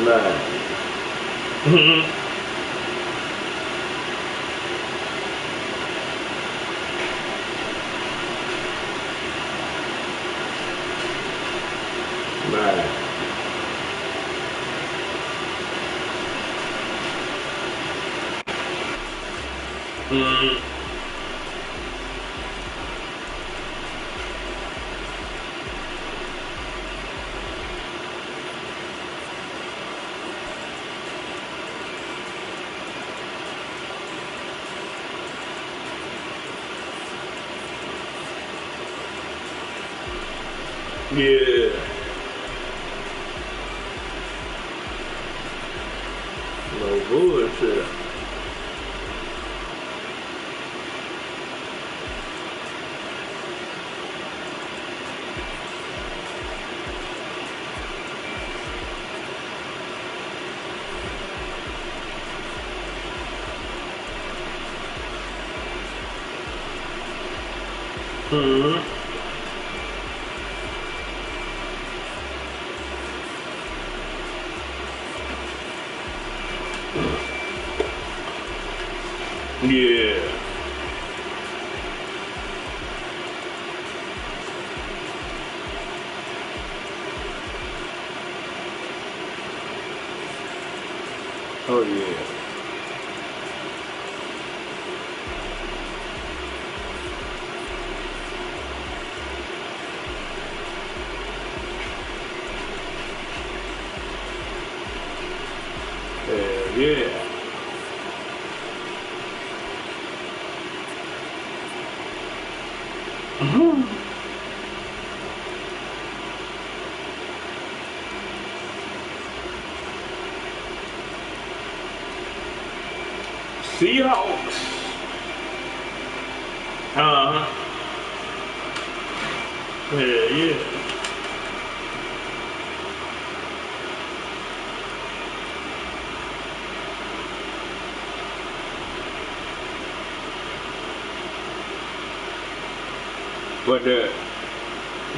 Man. Yeah. No bullshit. Yeah. Oh yeah. Hell yeah. Seahawks. Yeah. But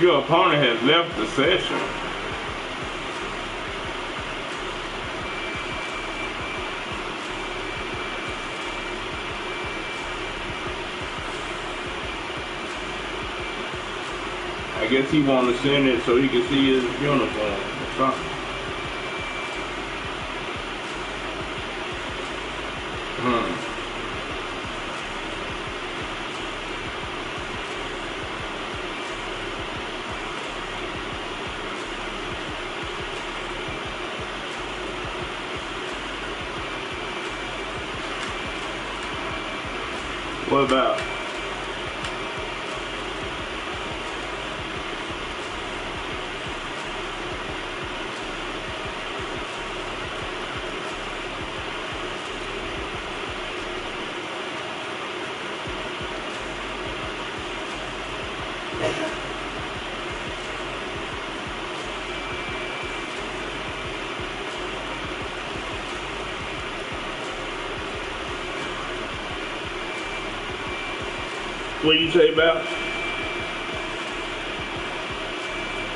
your opponent has left the session. I guess he wanted to send it so he could see his uniform or something. What about? What you say about?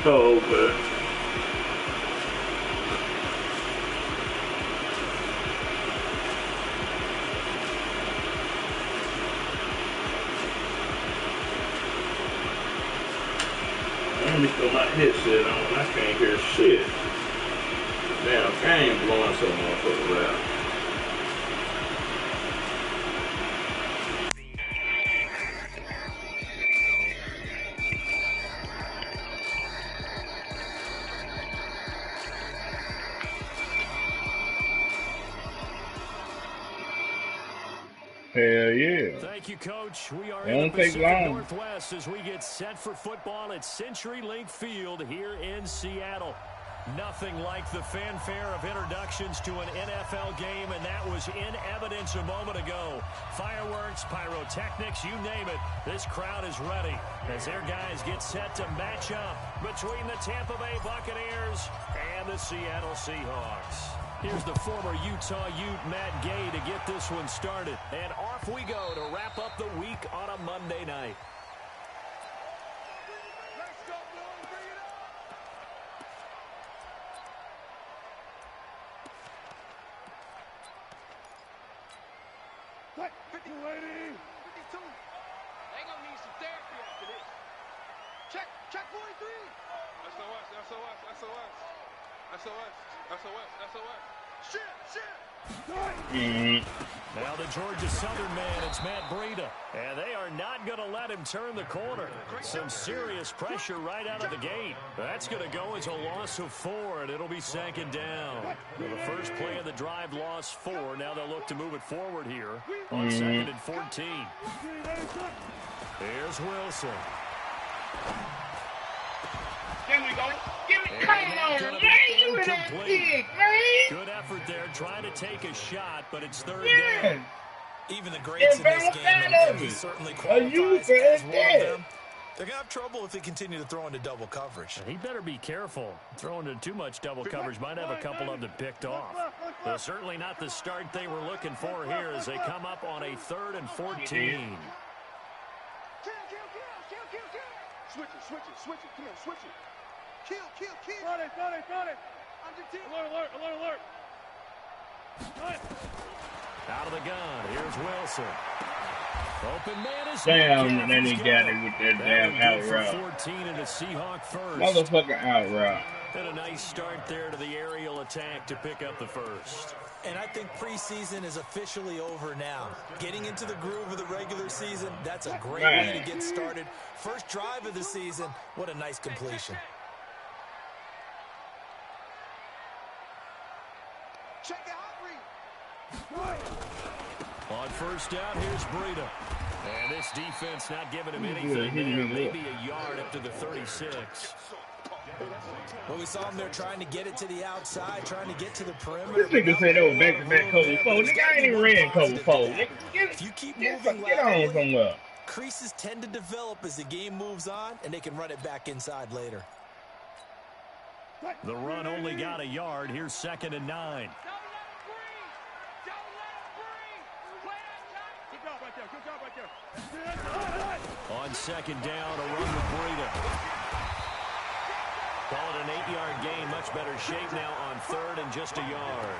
Oh, okay. Let me throw my headset on. I can't hear shit. Damn, game blowing so motherfucker out. Hell yeah. Thank you, Coach. We are in the Pacific Northwest as we get set for football at CenturyLink Field here in Seattle. Nothing like the fanfare of introductions to an NFL game, and that was in evidence a moment ago. Fireworks, pyrotechnics, you name it. This crowd is ready as their guys get set to match up between the Tampa Bay Buccaneers and the Seattle Seahawks. Here's the former Utah Ute, Matt Gay, to get this one started. And off we go to wrap up the week on a Monday night. They gonna need some therapy after this. Check 43. SOS. Shit. Now the Georgia Southern man, it's Matt Breida. And they are not going to let him turn the corner. Some serious pressure right out of the gate. That's going to go as a loss of 4, and it'll be second down. Well, the first play of the drive lost 4. Now they'll look to move it forward here on 2nd and 14. Here's Wilson. There we go. Give me, come on, man. You in that pig, man. Good effort there, trying to take a shot, but it's third down. Even the greats in this game, and he certainly qualifies as one of them. They're going to have trouble if they continue to throw into double coverage. He better be careful. Throwing into too much double coverage might have a couple of them picked off. But certainly not the start they were looking for here as they come up on a 3rd and 14. Switch it. Come on, switch it. Kill. Got it. Alert. Out of the gun. Here's Wilson. Open man is damn, and then he got it with that damn out route. 14 and a Seahawk first. Motherfucker out route. And a nice start there to the aerial attack to pick up the first. And I think preseason is officially over now. Getting into the groove of the regular season, that's a great way to get started. First drive of the season, what a nice completion. Check the hot read. On first down, here's Breida. And this defense not giving him anything there. Maybe a yard up to the 36. Well, we saw him there trying to get it to the outside, trying to get to the perimeter. This nigga said they were back-to-back cover 4. Nigga, I ain't even ran cover 4. Nigga, if you keep moving get on somewhere. Creases tend to develop as the game moves on, and they can run it back inside later. The run only got a yard. Here's 2nd and 9. Good job right there. On 2nd down, a run with Breida. Call it an 8-yard gain. Much better shape now on 3rd and just a yard.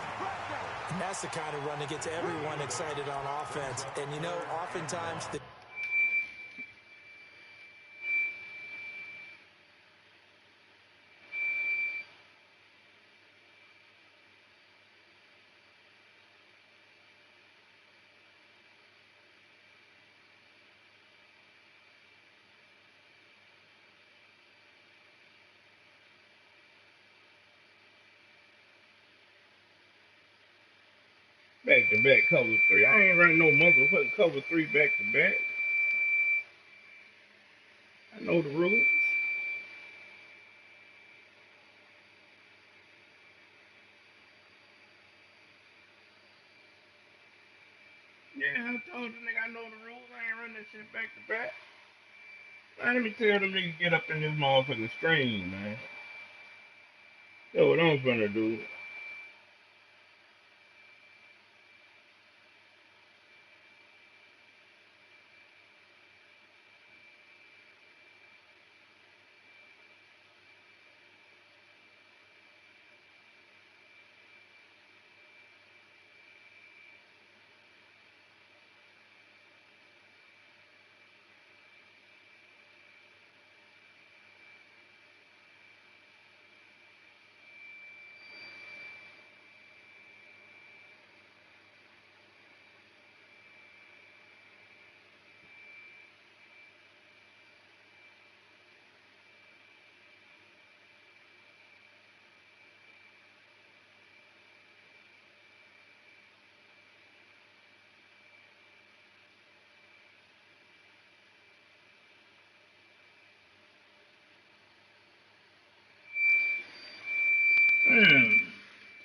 And that's the kind of run that gets everyone excited on offense. And, you know, oftentimes the back-to-back cover 3. I ain't running no motherfucking cover 3 back-to-back. I know the rules. Yeah, I told the nigga I know the rules. I ain't running that shit back-to-back. Now, let me tell them niggas get up in this motherfucking stream, man. That's what I'm finna do.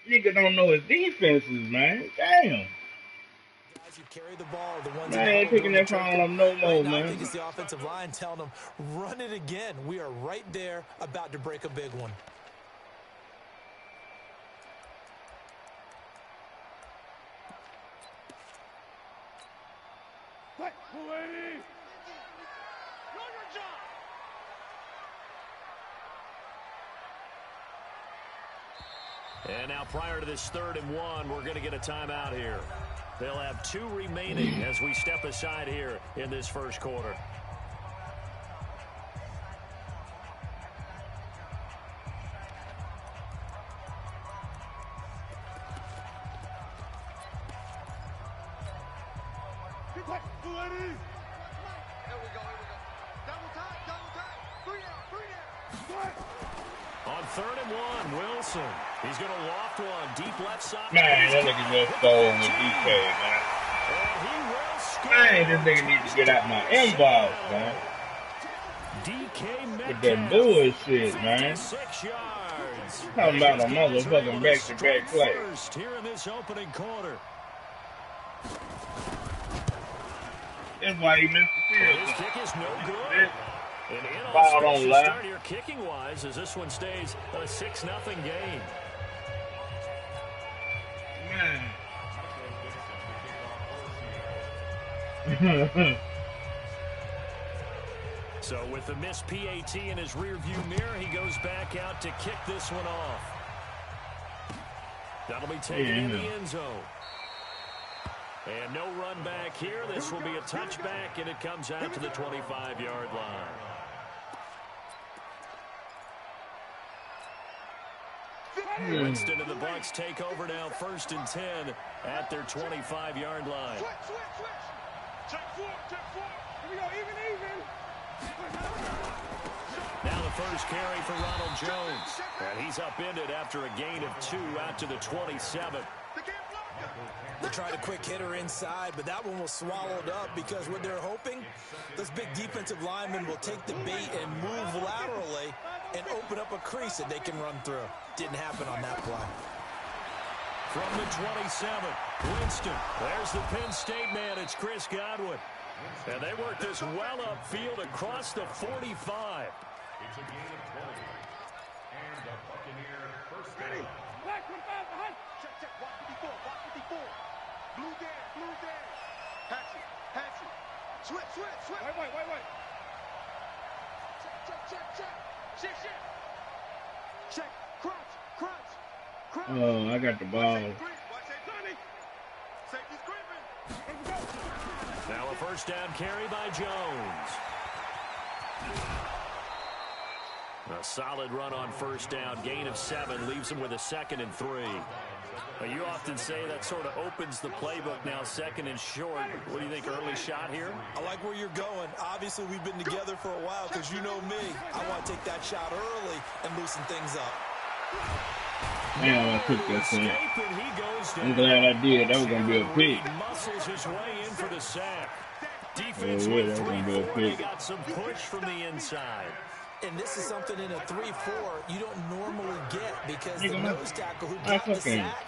Nigga don't know his defenses, man. Damn. guys who carry the ball are the ones I ain't picking that phone up no more, now, man. I think it's the offensive line telling them, run it again. We are right there about to break a big one. And now prior to this 3rd and 1, we're going to get a timeout here. They'll have 2 remaining as we step aside here in this first quarter. On 3rd and 1, Wilson. He's going to loft one deep left side. Man, that nigga just stole with DK, man. And he will score. Man, this nigga needs to get out my inbox, man. DK With that bullshit, man. 6 yards. Talking about a motherfucking back-to-back play. First here in this opening quarter. That's why he missed the field. His kick is no good. An Ball inauspicious start here kicking-wise as this one stays a 6-0 game. Man. So with the missed PAT in his rearview mirror, he goes back out to kick this one off. That'll be taken in the end zone. And no run back here. This will be a touchback, and it comes out to the 25-yard line. Winston and the Bucs take over now, 1st and 10 at their 25-yard line. Check 4. Here we go, even. Now the first carry for Ronald Jones. And he's upended after a gain of 2 out to the 27. They tried a quick hitter inside, but that one was swallowed up because what they're hoping, this big defensive lineman will take the bait and move laterally and open up a crease that they can run through. Didn't happen on that play. From the 27, Winston. There's the Penn State man. It's Chris Godwin. And they work this well upfield across the 45. It's a gain of 20. And the Buccaneer first down. Black 25 behind. Check. Watch 54. Blue there. Hatch it. Switch. Wait. Check. Check. Crunch. Oh, I got the ball. Safety's creeping. Now a first down carry by Jones. A solid run on first down. Gain of 7 leaves him with a 2nd and 3. You often say that sort of opens the playbook now, 2nd and short. What do you think, early shot here? I like where you're going. Obviously, we've been together for a while because you know me. I want to take that shot early and loosen things up. Man, I took that thing. I'm glad I did. That was going to be a pick. He muscles his way in for the sack. Defense Yeah, with that was gonna be a 3-4. pick. They got some push from the inside. And this is something in a 3-4 you don't normally get because the Nigga, nose tackle who I got the fucking- sack,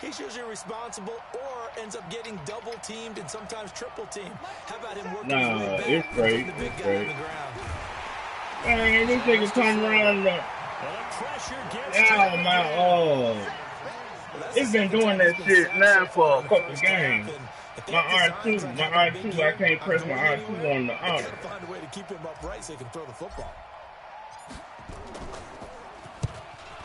he's usually responsible or ends up getting double-teamed and sometimes triple-teamed. How about him working his way back it's and great. putting the big It's guy on great. the ground? Man, this nigga come around the... And the pressure gets Oh, my... It's been doing that shit now for a couple games. My R2, I can't press my R2 on the Gotta auto. find a way to keep him upright so he can throw the football.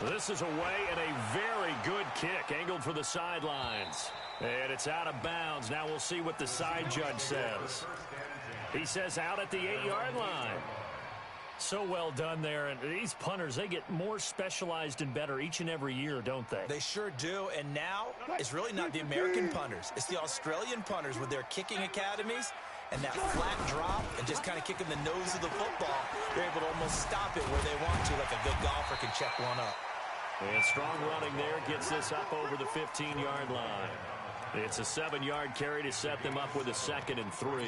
This is away and a very good kick, angled for the sidelines. And it's out of bounds. Now we'll see what the side judge says. He says out at the 8-yard line. So well done there. And these punters, they get more specialized and better each and every year, don't they? They sure do. And now it's really not the American punters. It's the Australian punters with their kicking academies and that flat drop and just kind of kicking the nose of the football. They're able to almost stop it where they want to, like a good golfer can check one up. And strong running there gets this up over the 15-yard line. It's a 7-yard carry to set them up with a 2nd and 3.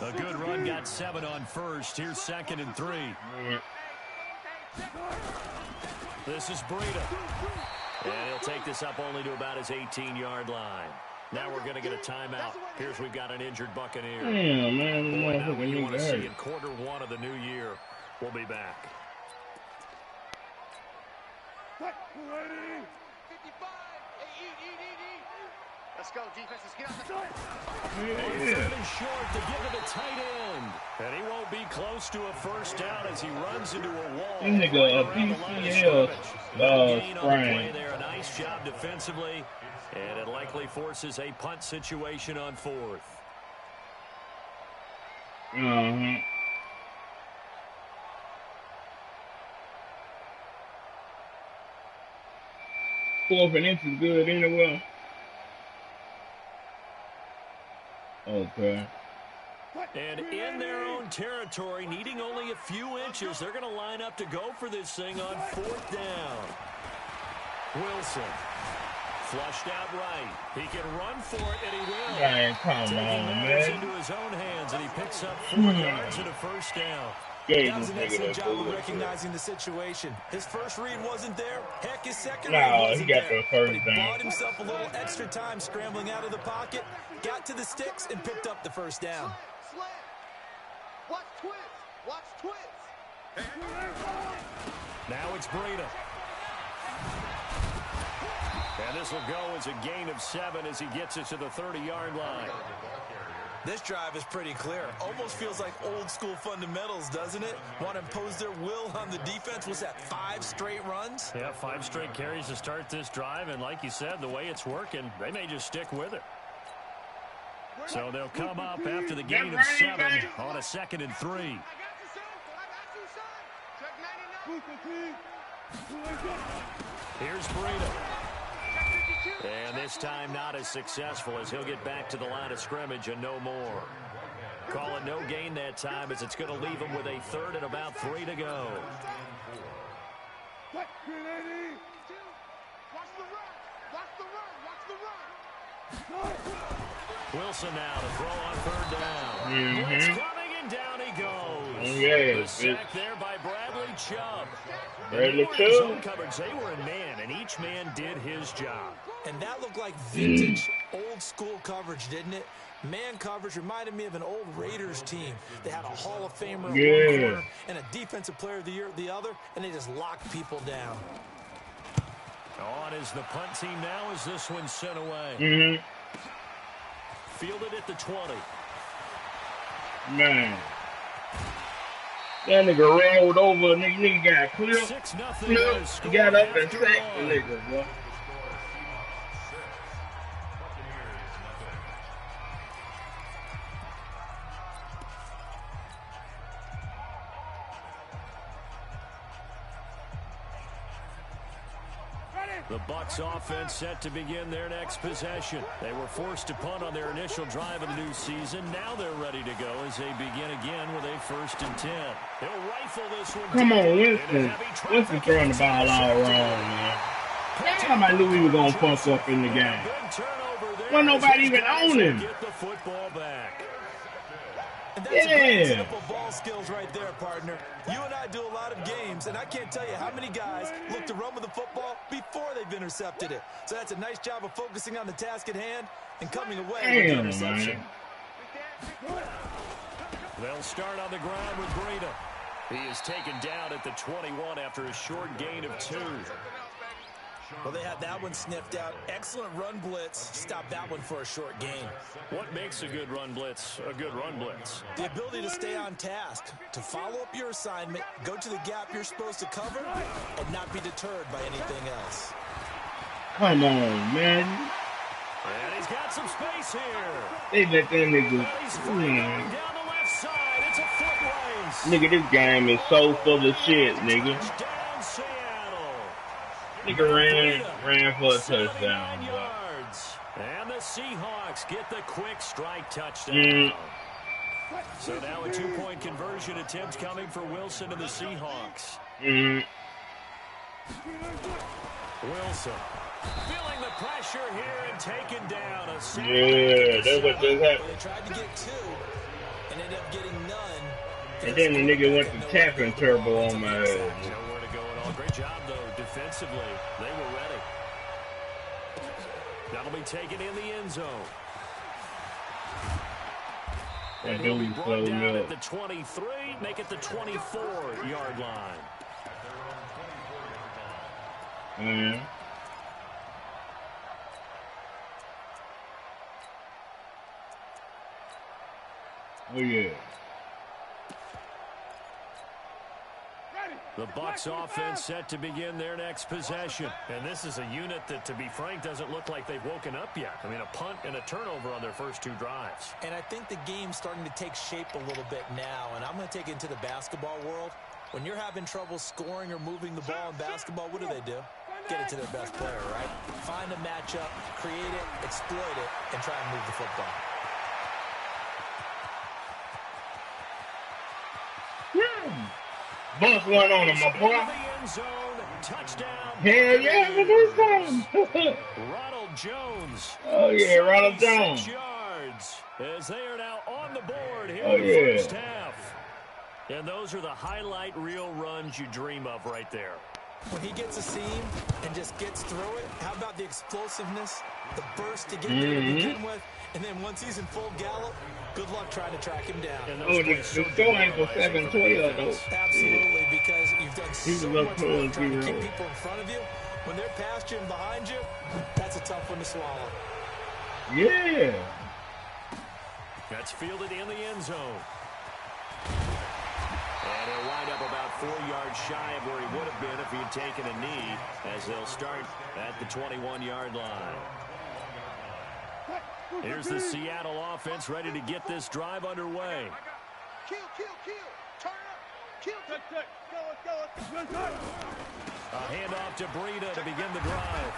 A good run got 7 on first. Here's 2nd and 3. This is Breida. And he'll take this up only to about his 18-yard line. Now we're going to get a timeout. Here's we've got an injured Buccaneer. Damn, man, the Boy, now what motherfucker you want to nigga see hurt. in quarter 1 of the new year. We'll be back. 55. Hey, Let's go, defense. Let's get out the On 3rd and short to give it a tight end. And he won't be close to a first down as he runs into a wall. This nigga a Right around the line of PCL scrimmage. Gain on the play sprain. there. A nice job defensively. And it likely forces a punt situation on 4th. Uh-huh. 4th and inch is good anyway. Okay. And in their own territory, needing only a few inches, they're going to line up to go for this thing on 4th down. Wilson. Flushed out right. He can run for it, and he will. Man, come Taking on, matters man. into his own hands, and he picks up 4 yards and a first down. That was an excellent job of recognizing the situation. His first read wasn't there. Heck, his second read wasn't there. But he bought himself a little extra time scrambling out of the pocket, got to the sticks, and picked up the first down. Watch twist. Watch twist. Now it's Breida. And this will go as a gain of 7 as he gets it to the 30-yard line. This drive is pretty clear. Almost feels like old school fundamentals, doesn't it? Want to impose their will on the defense. Was that 5 straight runs? Yeah, 5 straight carries to start this drive. And like you said, the way it's working, they may just stick with it. So they'll come up after the gain of 7 on a 2nd and 3. Here's Breida. And this time not as successful as he'll get back to the line of scrimmage and no more. Call it no gain that time as it's going to leave him with a 3rd and about 3 to go. Watch the run. Watch the run. Watch the run. Wilson now to throw on 3rd down. Blitz coming and down he goes. Yeah, the sack there by Bradley Chubb. Bradley Chubb. Coverage. They were in man, and each man did his job. And that looked like vintage, old school coverage, didn't it? Man coverage reminded me of an old Raiders team. They had a Hall of Famer at one corner and a Defensive Player of the Year at the other, and they just locked people down. On is the punt team now as this one's sent away. Fielded at the 20. Man. That nigga rolled over, nigga got clipped. 6-0. He got up and sacked the nigga, bro. The Bucs offense set to begin their next possession. They were forced to punt on their initial drive of the new season. Now they're ready to go as they begin again with a 1st and 10. They'll rifle this one. Come on, Winston. Winston throwing the ball all wrong, man. That's how I knew we were going to fuck up in the game. Wasn't nobody even on him. Get the football back. And that's a great example of ball skills right there, partner. You and I do a lot of games, and I can't tell you how many guys look to run with the football before they've intercepted it. So that's a nice job of focusing on the task at hand and coming away with the interception. They'll start on the ground with Breida. He is taken down at the 21 after a short gain of 2. Well, they had that one sniffed out. Excellent run blitz. Stop that one for a short gain. What makes a good run blitz a good run blitz? The ability to stay on task, to follow up your assignment, go to the gap you're supposed to cover, and not be deterred by anything else. Come on, man. And he's got some space here. They let that nigga. He's flying down the left side. It's a foot race. Nigga, this game is so full of shit, nigga. Touchdown, Seattle. Nigga ran for a touchdown. Yards. And the Seahawks get the quick strike touchdown. So now a 2-point conversion attempt coming for Wilson and the Seahawks. Wilson feeling the pressure here and taken down. Yeah, that's what just happened. They tried to get 2 and ended up getting none. And then the nigga went to tapping turbo on my head. Nowhere to go at all. Great job, though, defensively. They were ready. That'll be taken in the end zone. And he'll be brought down at the 23, make it the 24-yard line. Oh, yeah. Ready. The Bucs offense set to begin their next possession. And this is a unit that, to be frank, doesn't look like they've woken up yet. I mean, a punt and a turnover on their first 2 drives. And I think the game's starting to take shape a little bit now. And I'm going to take it into the basketball world. When you're having trouble scoring or moving the ball in basketball, what do? Get it to their best player, right? Find a matchup, create it, exploit it, and try and move the football. What's going on, my boy? End zone, touchdown. Hell yeah, look at this. Ronald Jones. Oh yeah, Ronald Jones. Yards as they are now on the board here Oh in the yeah. first half. And those are the highlight reel runs you dream of right there. When he gets a seam and just gets through it, how about the explosiveness, the burst to get there to begin with, and then once he's in full gallop, good luck trying to track him down. Oh, the score ain't for 7-12 though. Absolutely, because you've done so much work trying to keep people in front of you. When they're past you and behind you, that's a tough one to swallow. Yeah. That's fielded in the end zone. And he'll wind up about 4 yards shy of where he would have been if he had taken a knee, as they'll start at the 21-yard line. Here's the Seattle offense ready to get this drive underway. Kill. Turn up. Kill. A handoff to Breida to begin the drive.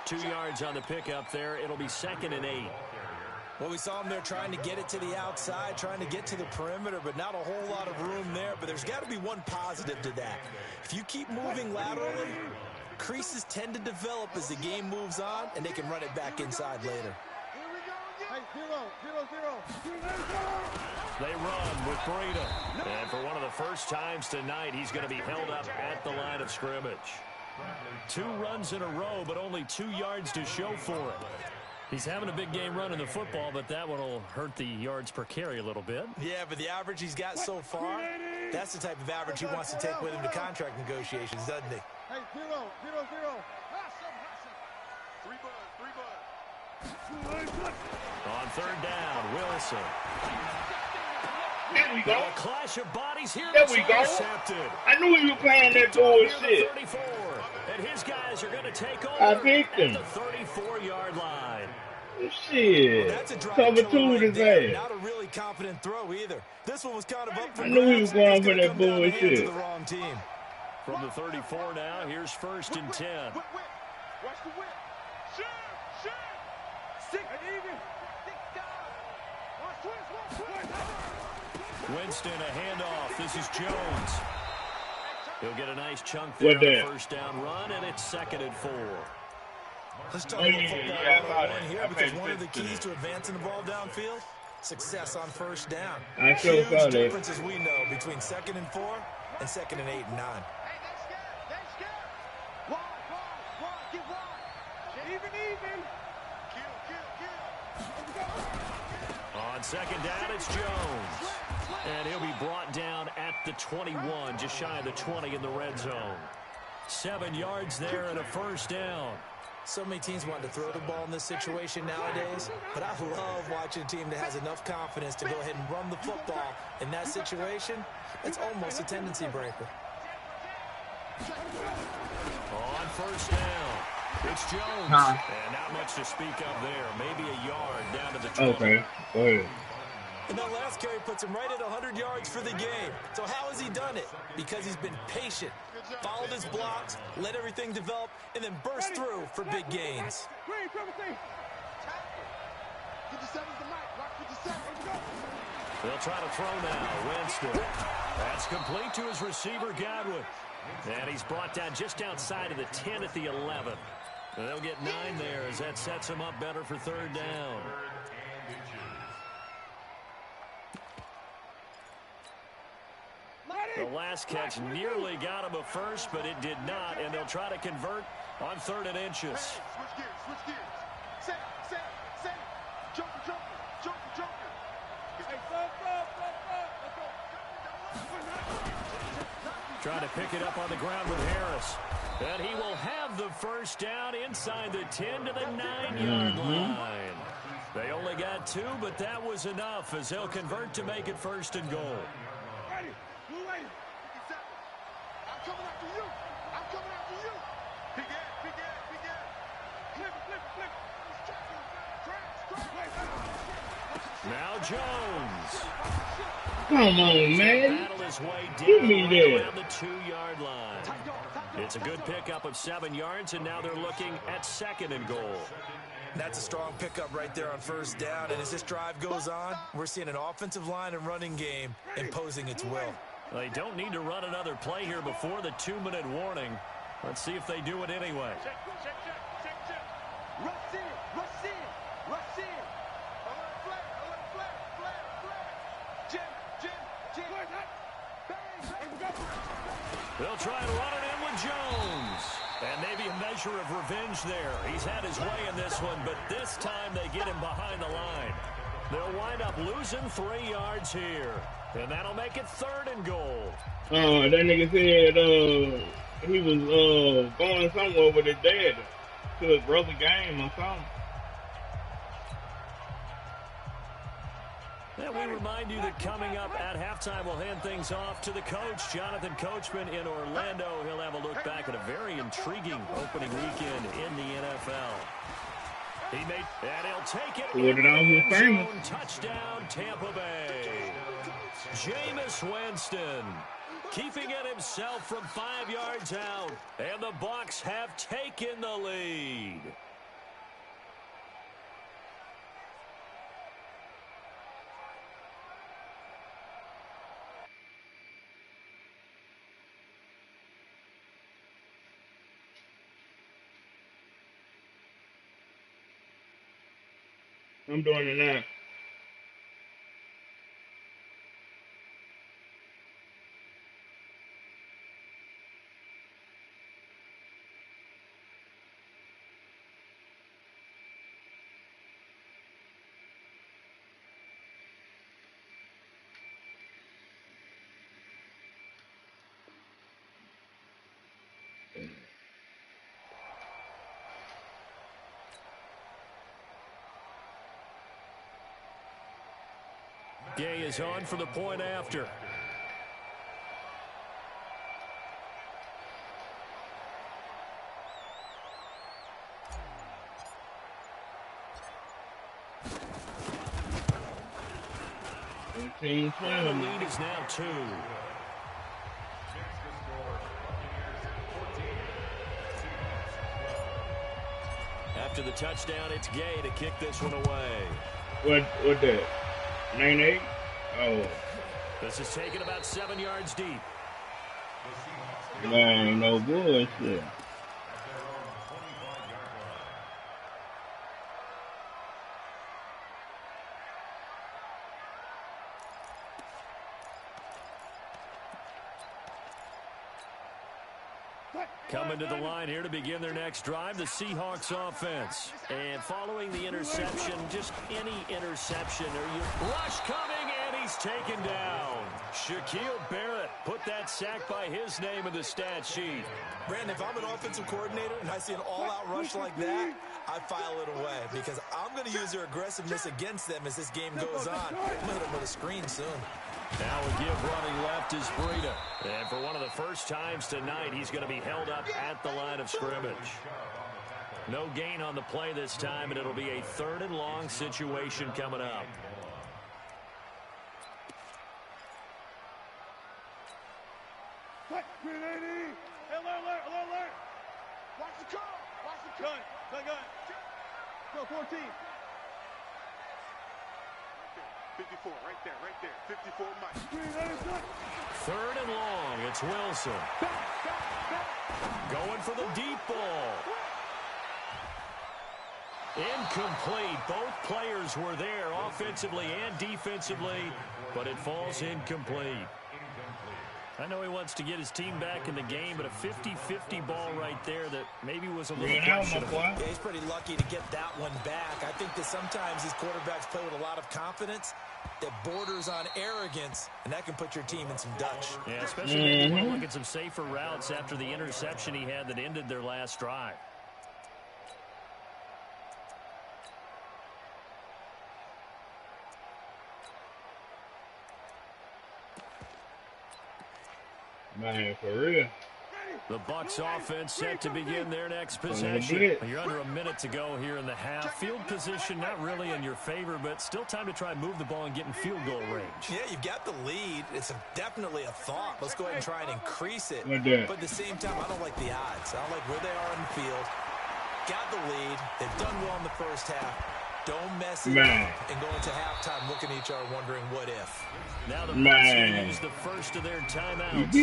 2 yards on the pickup there. It'll be 2nd and 8. Well, we saw him there trying to get it to the outside, trying to get to the perimeter, but not a whole lot of room there. But there's got to be one positive to that. If you keep moving laterally, creases tend to develop as the game moves on, and they can run it back inside later. Hey, 0. They run with Breida. And for one of the first times tonight, he's going to be held up at the line of scrimmage. 2 runs in a row, but only 2 yards to show for it. He's having a big game running the football, but that one will hurt the yards per carry a little bit. Yeah, but the average he's got so far, that's the type of average he wants to take with him to contract negotiations, doesn't he? Hey, 0. Three bud. On 3rd down, Wilson. There we go. A clash of bodies here. There we go. Intercepted. I knew he was playing that bullshit. 34, and his guys are going to take over I picked him. at the 34-yard line. Shit. Well, that's a drive Cover killer 2 right is there. there. Not a really confident throw either. This one was kind of up for I knew he was grabs. going It's for gonna that come down the hands of bullshit. the wrong team. From the 34 now, here's 1st and 10. Whip. Watch the whip. Shoot. 6 and even. 6 down. Watch twist. Winston, a handoff. This is Jones. He'll get a nice chunk What there on that? the 1st down run, and it's 2nd and 4. Let's talk Oh, about yeah, football yeah, I saw 101 that. here, I because paid one of the attention to keys that. to advancing the ball downfield, success on 1st down. I sure Huge saw that. difference, as we know, between 2nd and 4 and 2nd and 8 and 9. Hey, they scared. Wide. Get wide. Even. Kill. On 2nd down, it's Jones. And he'll be brought down at the 21, just shy of the 20 in the red zone. 7 yards there and a 1st down. So many teams want to throw the ball in this situation nowadays, but I love watching a team that has enough confidence to go ahead and run the football in that situation. It's almost a tendency breaker. On 1st down, it's Jones. And not much to speak of there. Maybe a yard down to the 20. Okay, go ahead. And that last carry puts him right at 100 yards for the game. So how has he done it? Because he's been patient, followed his blocks, let everything develop, and then burst through for big gains. They'll try to throw now. Winston. That's complete to his receiver, Godwin. And he's brought down just outside of the 10 at the 11. And they'll get 9 there as that sets him up better for 3rd down. The last catch nearly got him a first, but it did not, and they'll try to convert on 3rd and inches. Switch gears. Set. Joker. Trying to pick it up on the ground with Harris. And he will have the 1st down inside the 10 to the 9-yard line. They only got 2, but that was enough as they'll convert to make it 1st and goal. Now Jones. Come on, man. Battle his way Give down me right that. around the 2-yard line. It's a good pickup of 7 yards, and now they're looking at 2nd and goal. That's a strong pickup right there on first down. And as this drive goes on, we're seeing an offensive line and running game imposing its will. They don't need to run another play here before the 2-minute warning. Let's see if they do it anyway. Check. Rush in. Alert flag. Jim. Bang. They'll try and run it in with Jones. And maybe a measure of revenge there. He's had his way in this one, but this time they get him behind the line. They'll wind up losing 3 yards here. And that'll make it 3rd and goal. That nigga said he was going somewhere with his dad to his brother's game or something. And we remind you that coming up at halftime, we'll hand things off to the coach, Jonathan Coachman in Orlando. He'll have a look back at a very intriguing opening weekend in the NFL. He made, and he'll take it. Put it on his famous. Touchdown, Tampa Bay. Jameis Winston keeping it himself from 5 yards out. And the Bucs have taken the lead. I'm doing it now. Gay is on for the point after. The lead is now 2. After the touchdown, it's Gay to kick this one away. What that? 9-8? Oh. This is taken about 7 yards deep. Man, no bullshit. Coming to the line here to begin their next drive, the Seahawks offense. And following the interception, just any interception. Rush coming, and he's taken down. Shaquille Barrett put that sack by his name in the stat sheet. Brandon, if I'm an offensive coordinator and I see an all-out rush like that, I file it away because I'm going to use their aggressiveness against them as this game goes on. I'm going to hit them with a screen soon. Now a give running left is Breida. And for one of the first times tonight, he's going to be held up at the line of scrimmage. No gain on the play this time, and it'll be a 3rd and long situation coming up. Alert. Watch the gun. Go, 14. 54, right there. 54 Mike. 3rd and long, it's Wilson. Going for the deep ball. Incomplete. Both players were there offensively and defensively, but it falls incomplete. I know he wants to get his team back in the game, but a 50-50 ball right there that maybe was a little questionable. Yeah, he's pretty lucky to get that one back. I think that sometimes these quarterbacks play with a lot of confidence that borders on arrogance, and that can put your team in some Dutch. Yeah, especially maybe want to look at some safer routes after the interception he had that ended their last drive. Man, for real. The Bucs offense set to begin their next possession. You're under a minute to go here in the half. Field position not really in your favor, but still time to try and move the ball and get in field goal range. Yeah, you've got the lead. It's definitely a thought. Let's go ahead and try and increase it. But at the same time, I don't like the odds. I don't like where they are in the field. Got the lead. They've done well in the first half. Don't mess it up and go into halftime looking at each other wondering what if. Now the Bucs use the first of their timeouts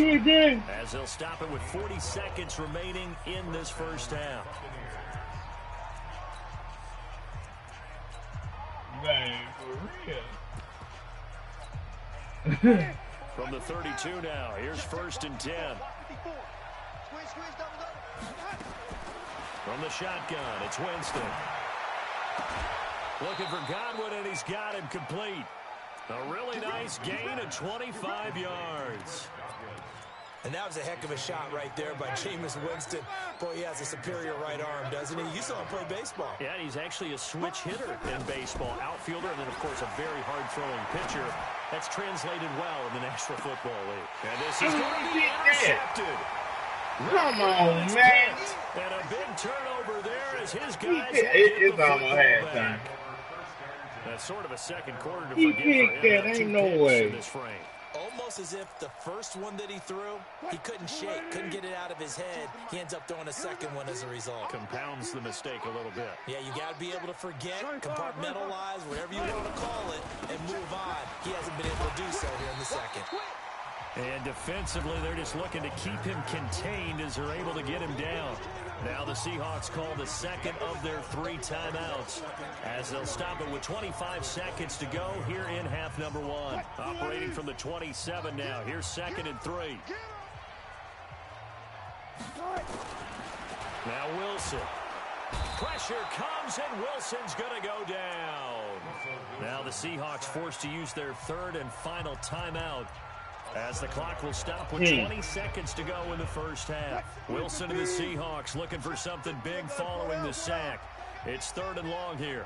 as they'll stop it with 40 seconds remaining in this first half. Man, for real. From the 32 now, here's 1st and 10. From the shotgun, it's Winston. Looking for Godwin, and he's got him complete. A really nice gain of 25 yards. And that was a heck of a shot right there by Jameis Winston. Boy, he has a superior right arm, doesn't he? You saw him play baseball. Yeah, he's actually a switch hitter in baseball. Outfielder, and then, of course, a very hard-throwing pitcher. That's translated well in the National Football League. And this is going to be intercepted. Come on, man. And a big turnover there as his guys it's almost halftime. That's sort of a second quarter to He forget picked for him. that. Ain't no way. This frame. Almost as if the first one that he threw, he couldn't shake, couldn't get it out of his head. He ends up throwing a second one as a result. Compounds the mistake a little bit. Yeah, you got to be able to forget, compartmentalize, whatever you want to call it, and move on. He hasn't been able to do so here in the second. And defensively, they're just looking to keep him contained as they're able to get him down. Now the Seahawks call the second of their 3 timeouts as they'll stop it with 25 seconds to go here in half number 1. Operating from the 27 now. Here's 2nd and 3. Now Wilson. Pressure comes, and Wilson's going to go down. Now the Seahawks forced to use their 3rd and final timeout, as the clock will stop with 20 seconds to go in the first half. Wilson and the Seahawks looking for something big following the sack. It's 3rd and long here.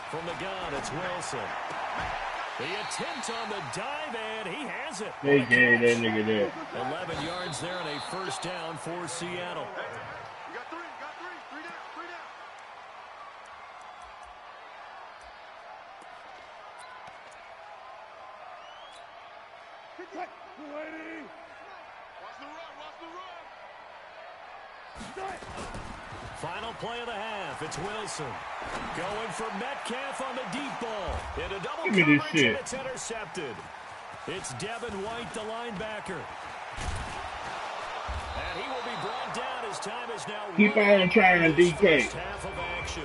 From the gun, it's Wilson. The attempt on the dive, and he has it. They gave that nigga there. 11 yards there and a first down for Seattle. You got 3, three down, 3 down. Final play of the half. It's Wilson going for Metcalf on the deep ball. In a double coverage, and it's intercepted. It's Devin White, the linebacker. And he will be brought down. His time is now. Keep on trying, DK. Half of action.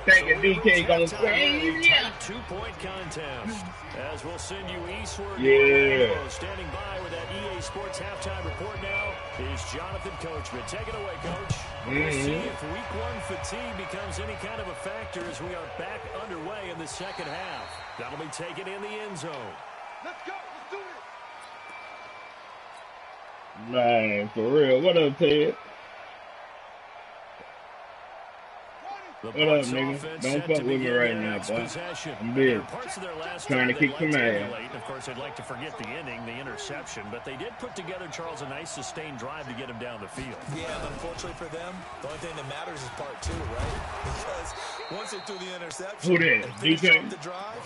Thinking DK gonna save ya. 2-point contest. As we'll send you eastward. Yeah. Standing by with that EA Sports halftime report now is Jonathan Coachman. Take it away, Coach. We'll see if week 1 fatigue becomes any kind of a factor as we are back underway in the second half. That'll be taken in the end zone. Let's go. Let's do this. Man, for real. What up, Ted? The What up, Bucs nigga? offense Don't set fuck to with me begin right their now, next boy. possession. I'm There busy. are parts of their last Trying to drive kick they'd some like to ass. emulate. Of course, they'd like to forget the inning, the interception, but they did put together, Charles, a nice sustained drive to get him down the field. Yeah, unfortunately for them, the only thing that matters is part 2, right? Because once they threw the interception Who that? and finished DK? off the drive,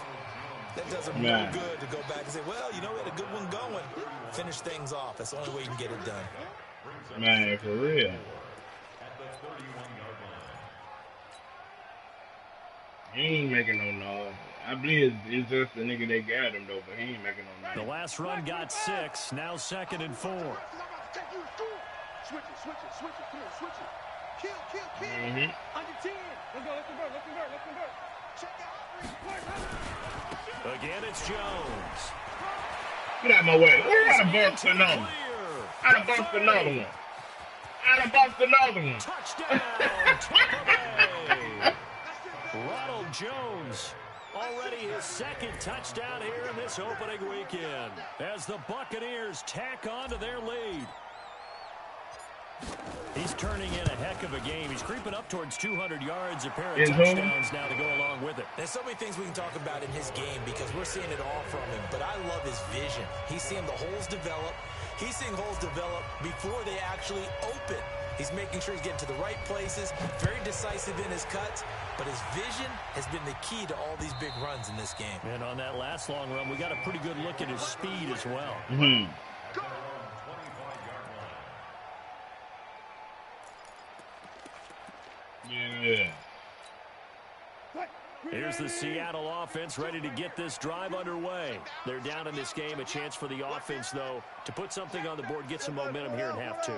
that does them no good to go back and say, well, you know, we had a good one going. Finish things off. That's the only way you can get it done. Man, for real. He ain't making no noise. I believe it's just the nigga that got him, though, but he ain't making no The noise. last run got 6, now 2nd and 4. Switch it. Come on, switch it. Kill. Under 10. Let's go. Check out. Again, it's Jones. Get out my way. I done bumped another one. I done bumped another one. Touchdown, Tampa Bay. Ronald Jones, already his 2nd touchdown here in this opening weekend, as the Buccaneers tack on to their lead. He's turning in a heck of a game. He's creeping up towards 200 yards, a pair of Is touchdowns now to go along with it. There's so many things we can talk about in his game because we're seeing it all from him, but I love his vision. He's seeing the holes develop. He's seeing holes develop before they actually open. He's making sure he's getting to the right places, very decisive in his cuts, but his vision has been the key to all these big runs in this game. And on that last long run, we got a pretty good look at his speed as well. Mm-hmm. Yeah. Here's the Seattle offense ready to get this drive underway. They're down in this game. A chance for the offense, though, to put something on the board, get some momentum here in half two.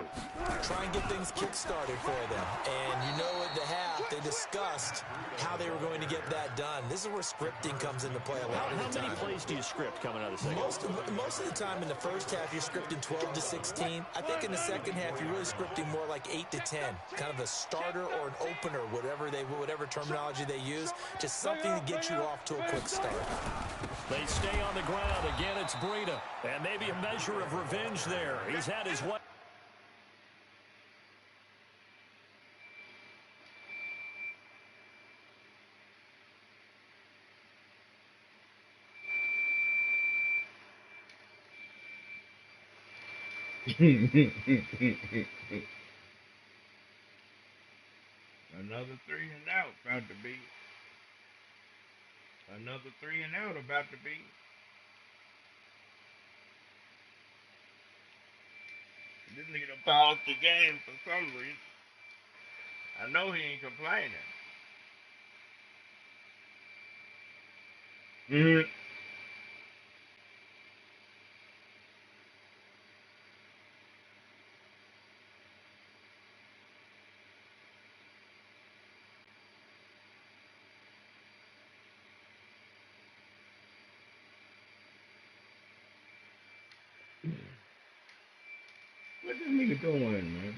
Try and get things kick-started for them. And you know at the half, they discussed how they were going to get that done. This is where scripting comes into play a lot of the time. How many plays do you script coming out of the second? Most of the time in the first half, you're scripting 12 to 16. I think in the second half, you're really scripting more like 8 to 10. Kind of a starter or an opener, whatever terminology they use. Just something to get you off to a quick start. They stay on the ground. Again, it's Breida. And maybe a measure of revenge there. He's had his way. Another 3 and out about to be. Another 3 and out about to be. This nigga done paused the game for some reason. I know he ain't complaining. Mm-hmm. What this nigga doing, man?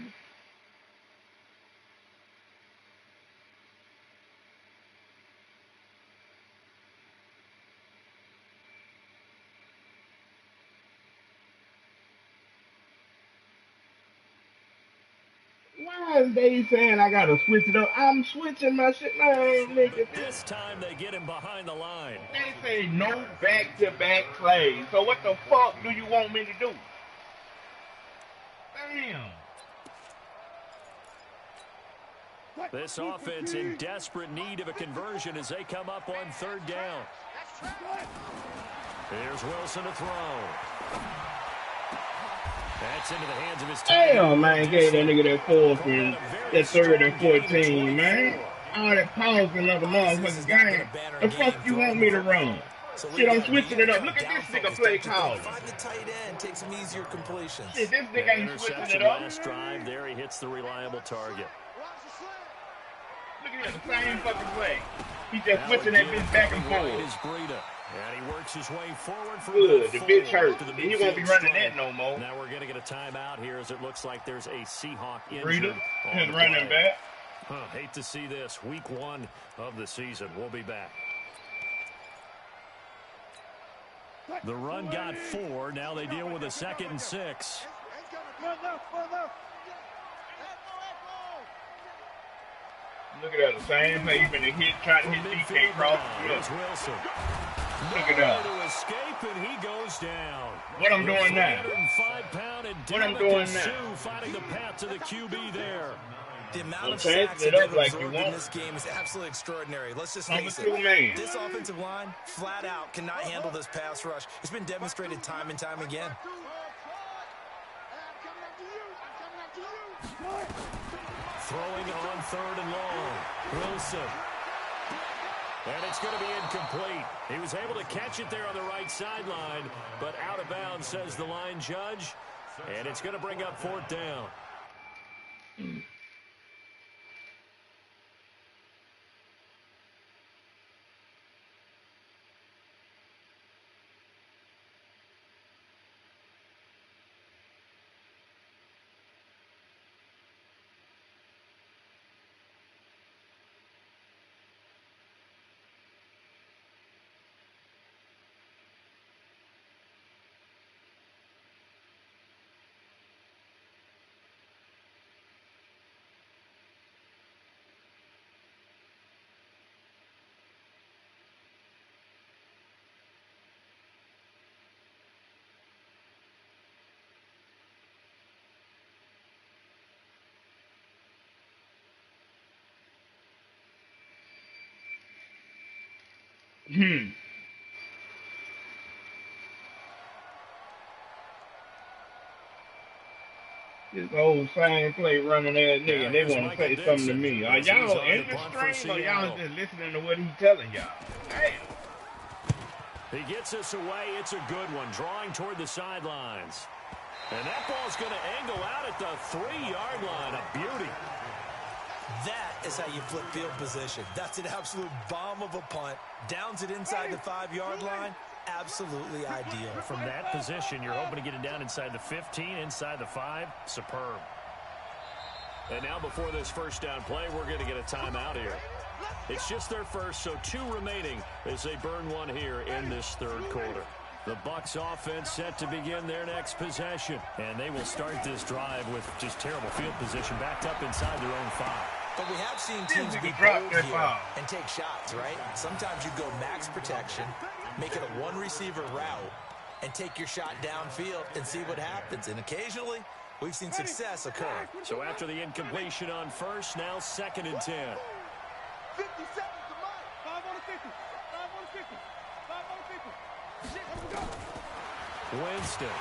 Why is they saying I gotta switch it up? I'm switching my shit, man, nigga. This time they get him behind the line. They say no back-to-back plays. So what the fuck do you want me to do? Damn. This offense in desperate need of a conversion as they come up on third down. Here's Wilson to throw. That's into the hands of his team. Damn, man, gave that nigga that fourth and that third and 14, man. All that pause another motherfucking game. The fuck you want me to run? Shit, I'm switching it up. Look at this nigga play call. Find the tight end, take some easier completions. Shit, this nigga ain't switching it up. Last drive there, he hits the reliable target. Look at that, the same fucking play. He just switching that bitch back and forth. And he works his way forward for good. The bitch hurt. Then he won't be running that no more. Now we're going to get a timeout here as it looks like there's a Seahawk injured. Breida, his running back. Hate to see this. Week 1 of the season. We'll be back. The run got 4. Now they deal with a 2nd and 6. Look at that, the same play. He's been trying to hit DK cross. Here's Wilson. Look at that. To escape, and he goes down. What I'm doing now? 305-pound What I'm doing now? Fighting the path to the QB there. The amount of sacks that it up like absorbed you want. in this game is absolutely extraordinary. Let's just Number face 2 it. man. This offensive line, flat out, cannot handle this pass rush. It's been demonstrated time and time again. Throwing on 3rd and long. Wilson. And it's going to be incomplete. He was able to catch it there on the right sideline, but out of bounds, says the line judge. And it's going to bring up 4th down. This old same play running ass nigga, and they want to say something to me. Are y'all in the stream or y'all just listening to what he's telling y'all? Damn. He gets us away. It's a good one, drawing toward the sidelines. And that ball's going to angle out at the 3-yard line. A beauty. That is how you flip field position. That's an absolute bomb of a punt. Downs it inside the 5-yard line. Absolutely ideal. From that position, you're hoping to get it down inside the 15, inside the 5. Superb. And now before this first down play, we're going to get a timeout here. It's just their first, so 2 remaining as they burn one here in this third quarter. The Bucs offense set to begin their next possession. And they will start this drive with just terrible field position backed up inside their own 5. But we have seen teams be bold here and take shots, right? Sometimes you go max protection, make it a one-receiver route, and take your shot downfield and see what happens. And occasionally, we've seen success occur. So after the incompletion on first, now 2nd and 10. 50 seconds to mine. 5 on the 50. 5 on the 50. 5 on the 50. Shit, here we go. Winston